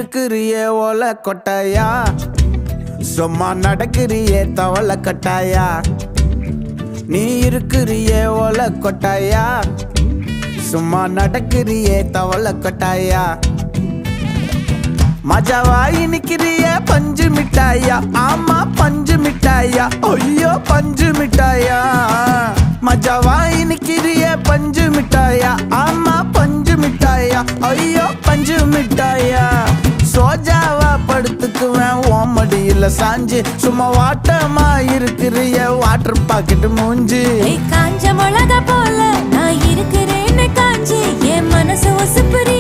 இருக்கிறியே ஓலை கொட்டாயா, சும்மா நடக்கிறியே தவளை கட்டாயா. நீ இருக்கிறியே ஓலை கொட்டாயா, சும்மா நடக்கிறியே தவளை கொட்டாயா. மஜாவாய் நிக்கிறிய பஞ்சு மிட்டாயா, ஆமா பஞ்சு மிட்டாயா, ஐயோ பஞ்சு மிட்டாயா. மஜாவாய் நிக்கிறிய பஞ்சு மிட்டாயா, ஆமா பஞ்சு மிட்டாயா, ஐயோ பஞ்சு மிட்டாயா. சோஜாவா படுத்துக்குவேன் ஓமடியில சாஞ்சு, சும்மா வாட்டமா இருக்கிறிய வாட்டர் பாக்கெட் மூஞ்சி. காஞ்ச மிளகா போல நான் இருக்கிறேன்னு காஞ்சி என் மனசு ஒசுப்புரி